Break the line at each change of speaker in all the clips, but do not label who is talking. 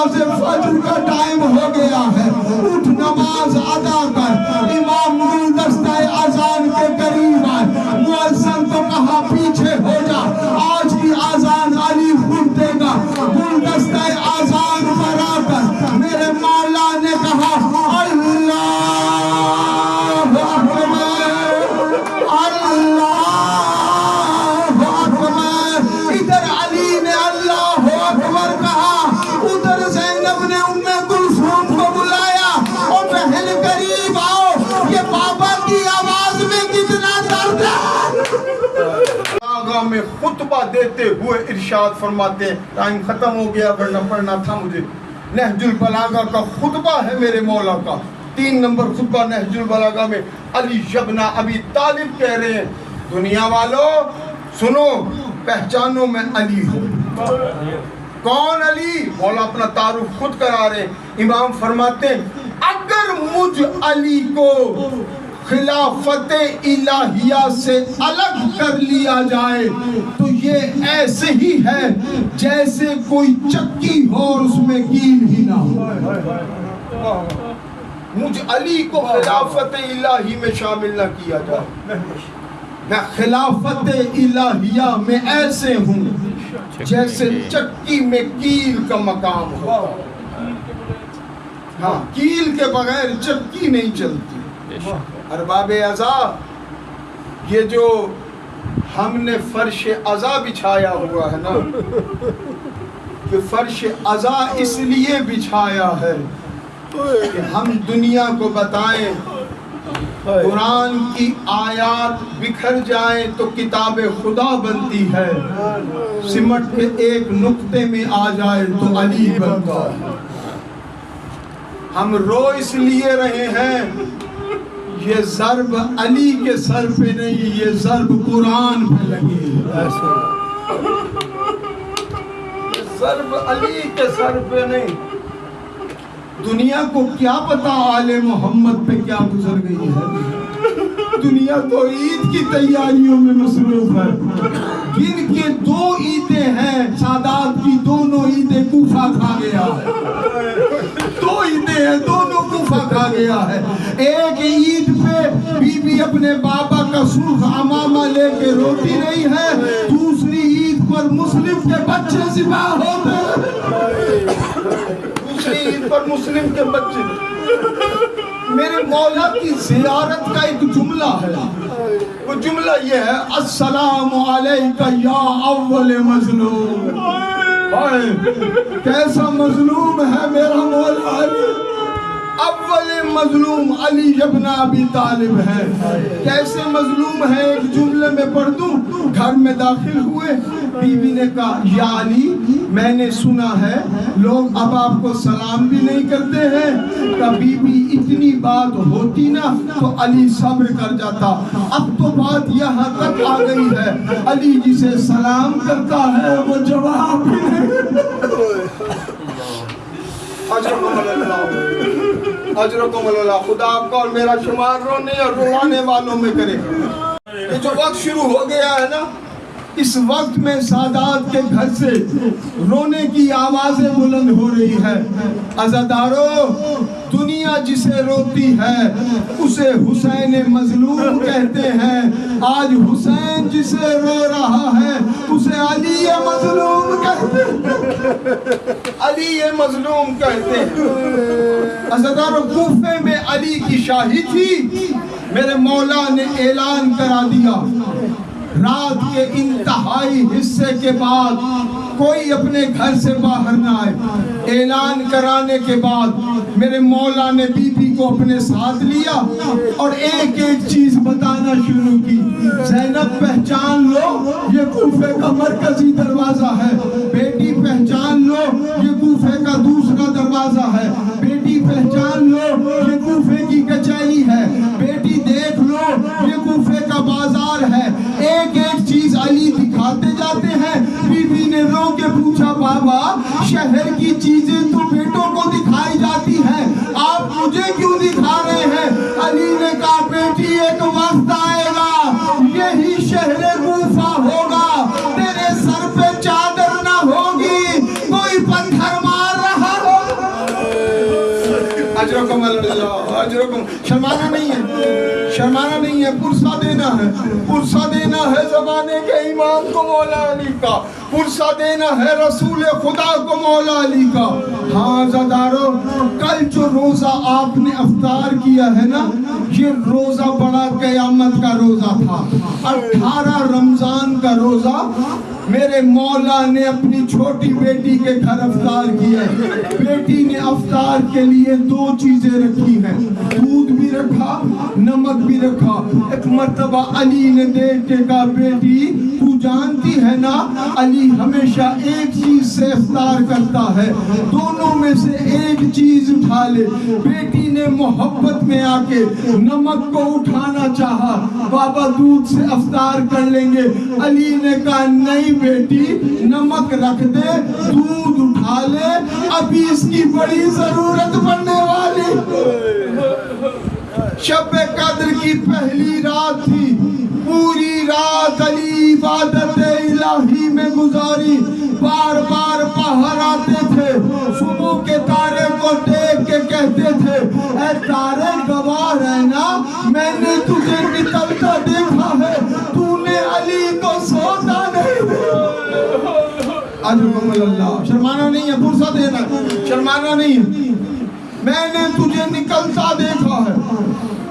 نماز فجر کا ٹائم ہو گیا ہے، اٹھ نماز ادا کر۔ امام گلدستہ اذان کے قریب آئے، مؤذن کو کہا پیچھے ہو جا، آج کی اذان علی خود دے گا۔ گلدستہ اذان پر آ کر میرے مولا نے کہا اللہ
میں خطبہ دیتے ہوئے ارشاد فرماتے ہیں، ٹائم ختم ہو گیا ورنہ پڑھنا تھا مجھے۔ نہج البلاغہ کا خطبہ ہے میرے مولا کا، 3 نمبر خطبہ نہج البلاغہ میں علی ابن ابی طالب کہہ رہے ہیں دنیا والوں سنو پہچانو میں علی ہوں۔ کون علی؟ مولا اپنا تعارف خود کرا رہے ہیں۔ امام فرماتے ہیں اگر مجھ علی کو خلافت الہیہ سے الگ کر لیا جائے تو یہ ایسے ہی ہے جیسے کوئی چکی ہو اور اس میں کیل ہی نہ ہو۔ مجھ علی کو خلافت الہی میں شامل نہ کیا جائے، میں خلافت الہیہ میں ایسے ہوں جیسے چکی میں کیل کا مقام ہو۔ ہاں، کیل کے بغیر چکی نہیں چلتی۔ ارباب عزا، یہ جو ہم نے فرش عزا بچھایا ہوا ہے نا، کہ فرش عزا اس لیے بچھایا ہے کہ ہم دنیا کو بتائیں قرآن کی آیات بکھر جائیں تو کتاب خدا بنتی ہے، سمٹ کے ایک نقطے میں آ جائے تو علی بنتا ہے۔ ہم رو اس لیے رہے ہیں یہ ضرب علی کے سر پہ نہیں، یہ ضرب قرآن پہ لگی ہے۔ یہ ضرب علی کے سر پہ نہیں۔ دنیا کو کیا پتا آل محمد پہ کیا گزر گئی ہے؟ دنیا تو عید کی تیاریوں میں مصروف ہے۔ جن کے 2 عیدیں ہیں، سادات کی دونوں عیدیں کوفہ کھا گیا ہے۔ 2 عیدیں ہیں، دونوں کوفہ کھا گیا ہے۔ ایک عید پہ بی بی اپنے بابا کا سرخ عمامہ لے کے روتی رہی ہے، دوسری عید پر مسلم کے بچے ذبح ہوتے ہیں۔ دوسری عید پر مسلم کے بچے۔ میرے مولا کی زیارت کا ایک جملہ ہے، وہ جملہ یہ ہے السلام علیکہ یا اول مظلوم۔ کیسا مظلوم ہے میرا مولا علی، اول مظلوم علی ابن ابی طالب ہے۔ کیسے مظلوم ہے ایک جملے میں پڑھ دوں۔ گھر میں داخل ہوئے، بی بی نے کہا یا علی میں نے سنا ہے لوگ اب آپ کو سلام بھی نہیں کرتے ہیں۔ کہ بی بی اتنی بات ہوتی نا تو علی صبر کر جاتا، اب تو بات یہاں تک آ گئی ہے علی جسے سلام کرتا ہے وہ جواب بھی نہیں۔ اجرکم اللہ، خدا آپ کا اور میرا شمار رونے اور روانے والوں میں کرے۔ یہ جو وقت شروع ہو گیا ہے نا، اس وقت میں سادات کے گھر سے رونے کی آوازیں بلند ہو رہی ہے۔ عزادارو، دنیا جسے روتی ہے اسے حسین مظلوم کہتے ہیں، آج حسین جسے رو رہا ہے اسے علی مظلوم کہتے ہیں۔ علی مظلوم کہتے ہیں۔ عزادارو، کوفے میں علی کی شاہی تھی، میرے مولا نے اعلان کرا دیا رات کے انتہائی حصے کے بعد کوئی اپنے گھر سے باہر نہ آئے۔ اعلان کرانے کے بعد میرے مولا نے بی بی کو اپنے ساتھ لیا اور ایک ایک چیز بتانا شروع کی۔ زینب پہچان لو یہ کوفے کا مرکزی دروازہ ہے، بیٹی پہچان لو یہ کوفے کا دوسرا دروازہ ہے، بیٹی پہچان لو یہ کوفے کی کچہری ہے، بیٹی دیکھ لو یہ کوفے کا بازار ہے۔ ایک ایک چیز علی دکھاتے جاتے ہیں۔ بی بی نے رو کے پوچھا بابا شہر کی چیزیں تو بیٹوں کو دکھائی جاتی ہیں، آپ مجھے کیوں دکھا رہے ہیں؟ علی نے کہا بیٹی ایک وقت آئے گا یہی شہر کوفہ ہوگا، تیرے سر پہ چادر نہ ہوگی، کوئی پتھر مار رہا ہوگا۔ अजरुकुम अल्लाह अजरुकुम। शर्माना नहीं है, शर्माना नहीं है, पुरसा देना है, पुरसा देना है ज़माने के इमाम को मौला अली का, पुरसा देना है रसूल खुदा को मौला अली का। हाँ ज़दारो, कल जो रोज़ा आपने अफ्तार किया है ना, ये रोज़ा बड़ा क़यामत का रोज़ा था। 18 रमज़ान का रोज़ा मेरे मौला ने अपनी छोटी बेटी के घर अफ्तार किया। बेटी ने अफ्तार के लिए 2 चीजें रखी हैं, दूध भी रखा, नमक भी रखा। एक मर्तबा अली ने बेटे का, बेटी तू जानती है ना अली हमेशा एक चीज से अफ्तार करता है, दोनों में से एक चीज उठा ले। बेटी ने मोहब्बत में आके नमक को उठाना चाहा, बाबा दूध से अफ्तार कर लेंगे। अली ने कहा नहीं बेटी, नमक रख दे, दूध उठा ले, अभी इसकी बड़ी जरूरत पड़ने वाली। शब-ए कद्र की पहली रात थी, पूरी रात अली इबादत इलाही में गुजारी। बार बार बाहर आते थे, सुबह के तारे को देख के कहते थे ऐ तारे गवाह रहना, मैंने तुझे निकलता देखा है, तूने अली को सोता नहीं। अल्लाह, शर्माना नहीं है, पुरसा देना, शर्माना नहीं है। मैंने तुझे निकलता देखा है,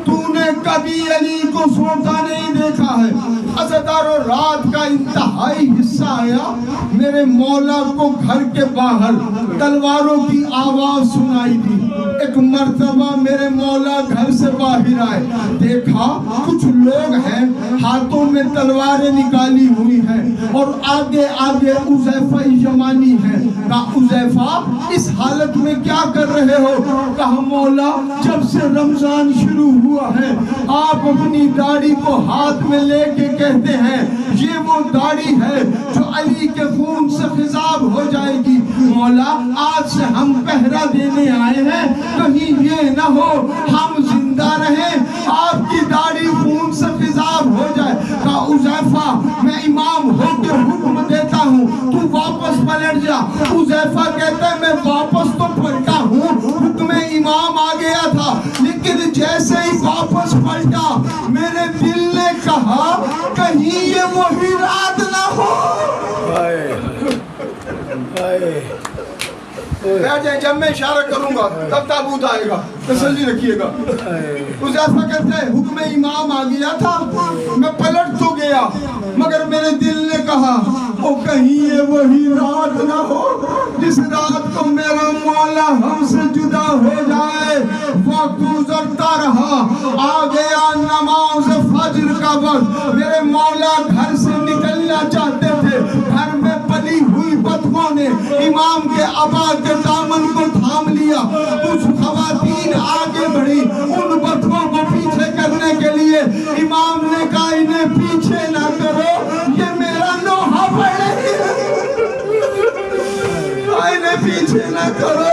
तूने कभी अली को सोता नहीं देखा है। अज़दारो, रात का इंतहाई हिस्सा आया, मेरे मौला को घर के बाहर तलवारों की आवाज सुनाई दी। एक मर्तबा मेरे मौला घर से बाहर आए, देखा कुछ लोग हैं, हाथों में तलवारें निकाली हुई हैं और आगे आगे उज़ैफा यमानी है। कहा उज़ैफा इस हालत में क्या कर रहे हो? कहा मौला जब से रमजान शुरू हुआ है आप अपनी दाढ़ी को हाथ में लेके कहते हैं ये वो दाढ़ी है जो अली के खून से खिजाब हो जाएगी। मौला आज से हम पहरा देने आए हैं, कहीं ये ना हो हम जिंदा रहें आपकी दाढ़ी खून से खिजाब हो जाए। कहा उज़ैफा मैं इमाम होकर हुक्म देता हूँ तू वापस पलट जा। उज़ैफा कहता है मैं वापस तो पलटा हूँ, हुक्म इमाम आ गया था, लेकिन जैसे ही वापस पलटा मेरे दिल ने कहा कहीं ये वही रात ना हो। जब मैं इशारा करूंगा तब ताबूत आएगा, तसल्ली रखिएगा। उज़ैफा कहते हैं हुक्म इमाम आ गया था, मैं पलट तो गया मगर मेरे दिल ने कहा ओ कहीं ये वही रात ना हो जिस रात को मेरा मौला हमसे जुदा हो जाए। वक्त गुजरता रहा, आ गया नमाज फज्र का वक्त, मेरे मौला घर से निकलना चाहते थे, घर में पली हुई बदबू ने इमाम के अबा के दामन को थाम लिया। कुछ खवातीन आगे बढ़ी उन बदबू को पीछे करने के लिए, इमाम ने कहा इन्हें पीछे ना करो, ये मेरा नोहा पड़ रही है, इन्हें पीछे ना करो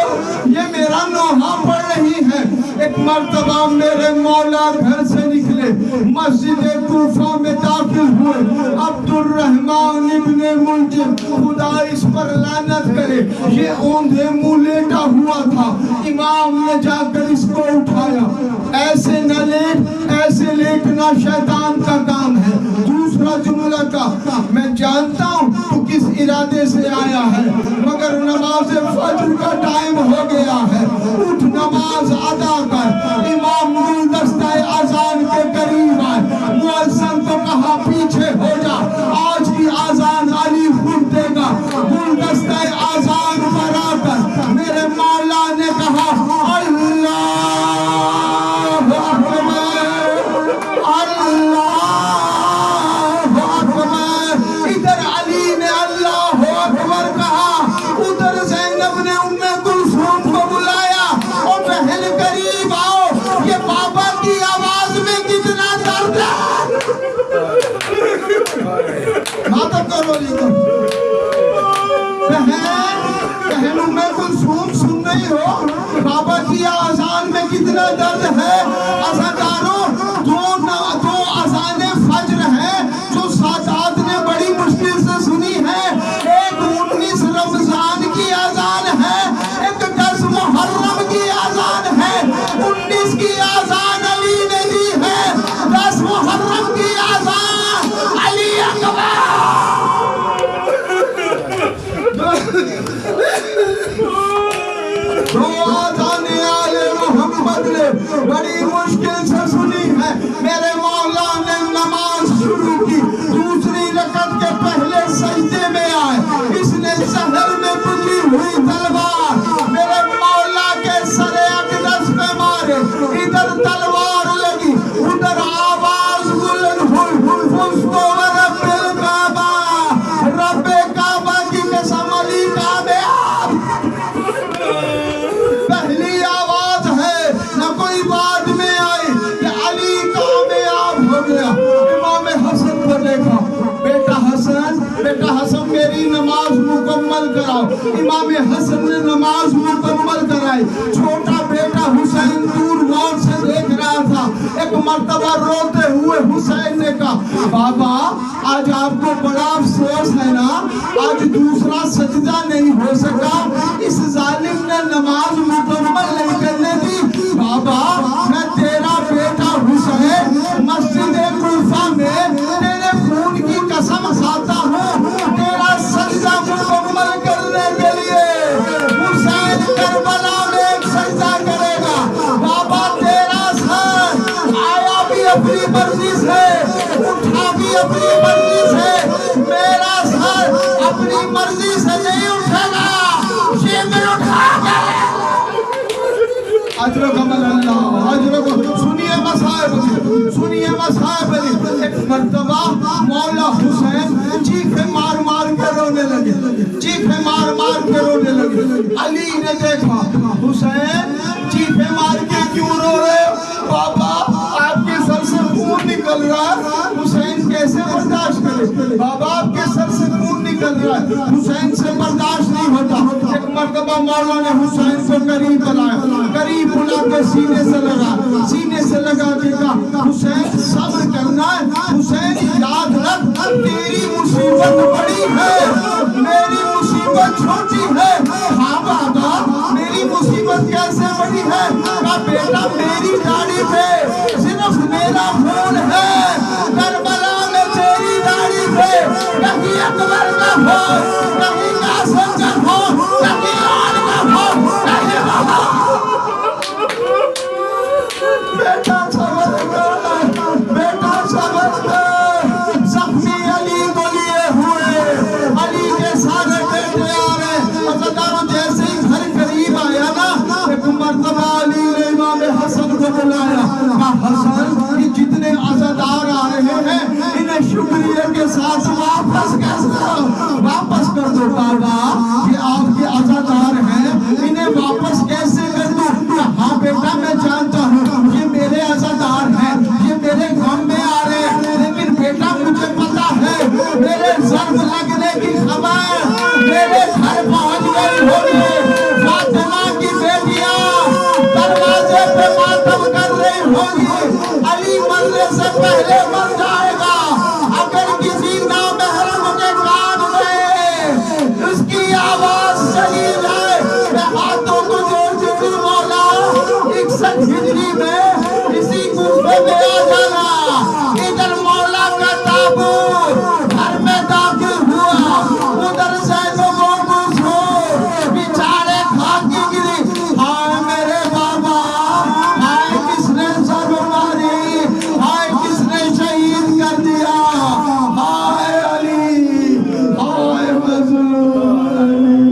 ये मेरा नोहा पड़ रही है। एक मर्तबा मेरे मौला घर से निकले, मस्जिद कूफा में दाखिल हुए। अब्दुर्रहमान इब्ने मुलजिम, खुदा इस पर लानत करे, ये औंधे मुंह लेटा हुआ था। इमाम ने जाकर इसको उठाया, ऐसे न लेट, ऐसे लेटना शैतान का काम है। दूसरा जुमला का मैं जानता हूँ तू किस इरादे से आया है, मगर नमाज फज्र का टाइम हो गया है, उठ नमाज अदा कर। इमाम गुलदस्ता अजान के करीब आए, मुअज्जिन को कहा पीछे हो जा, आज की अजान अली खुद देगा। गुलदस्ता अजान पर आकर मेरे मौला ने कहा अल्लाह सुन रही हो बाबा की आजान में कितना दर्द है। अज़ादारों दो अज़ाने फज्र हैं जो सादात ने बड़ी मुश्किल से सुनी है। एक 19 रमजान की अजान है, एक 10 मुहर्रम की अजान है।
तो आज़ान आले मोहम्मद ने बड़ी मुश्किल से सुनी है। मेरे मौला ने नमाज शुरू की, दूसरी रकत के पहले सजदे में आए, इसने शहर में बुझी हुई तलवार मेरे मौला के सरे अक़दस पे मारे। इधर तलवार लगी, उधर आवाज बुलंद हुई, उसको रब्बिल काबा, रब्बे काबा की कसम अली कामयाब। पहली आवाज है, न कोई बाद में आई कि अली कामयाब हो गया। इमाम हसन को देखा, बेटा हसन मेरी नमाज मुकम्मल कराओ। इमाम हसन ने नमाज मुकम्मल कराई। छोटा बेटा हुसैन दूर गौर से देख रहा था। एक मर्तबा रोते हुए हुसैन ने कहा, बाबा आज आपको बड़ा अफसोस है ना, आज दूसरा सजदा नहीं हो सका, इस जालिम ने नमाज मुकम्मल नहीं करने दी। बाबा मैं तेरा बेटा हुसैन मस्जिद कूफा में तेरे खून की कसम खाता हूँ, तेरा सजदा मुकम्मल करने के लिए हुसैन करबला में एक सजदा करेगा। बाबा तेरा सर आया भी अपनी मर्जी से, उठा भी अपनी मर्जी से, मेरा सर अपनी मर्जी से नहीं उठेगा, शिविर उठा के सुनिए एक मर्तबा मौला हुसैन चीखे मार मार के रोने लगे, चीखे मार मार के रोने लगे। अली ने देखा, हुसैन चीखे मार के क्यों रो रहे हो? बाबा आपके सर से खून निकल रहा है, हुसैन कैसे बर्दाश्त करे? बाबा आपके सर से खून निकल रहा है, हुसैन से बर्दाश्त नहीं होता। एक मर्तबा मौला ने हुसैन को करीब बुलाया, करीब बुला के सीने से लगा के कहा, हुसैन सब्र करना है, हुसैन याद रख तेरी मुसीबत बड़ी है, मेरी मुसीबत छोटी है। हाँ बाबा मेरी मुसीबत कैसे बड़ी है? कहा बेटा मेरी दाढ़ी पे सिर्फ मेरा खून है, करबला में तेरी दाढ़ी पे कहीं अकबर का खून, कहीं कासिम का खून, कहीं लाल का खून, कहीं वहाँ। बेटा सबर कर, बेटा सबर कर। जख्मी अली को लिए हुए, अली के सारे बेटे आ रहे। अज़ादारों जैसे ही घर करीब आया ना, एक मर्तबा अली ने इमाम हसन को बुलाया, कहा हसन ये जितने अज़ादार आ रहे हैं इन्हें शुक्रिया के साथ वापस कर दो। बाबा ये आपके अज़ादार हैं, इन्हें वापस कैसे कर दूं? हाँ बेटा मैं जानता हूँ ये मेरे अज़ादार हैं, ये मेरे गम में आ रहे हैं, लेकिन बेटा मुझे पता है मेरे जर्ब लगने की खबर मेरे घर पहुंच गई होगी। फातिमा की बेटियां दरवाजे पे मातम कर रही होगी, अली मरने से पहले मर जाएगा। अगर किसी नामहरम के कान में उसकी आवाज चली जाए, मैं हाथों को जोड़ मौला 61 हिजरी में इसी कूफे में आ जाना। इधर मौला का ताबूत घर में दाखिल हुआ, उधर से लोगों को सो बिचारे खाकी गिरी। हाय मेरे बाबा, हाय किसने सर मारी, हाय किसने शहीद कर दिया, हाय अली, हाय मज़लूम अली।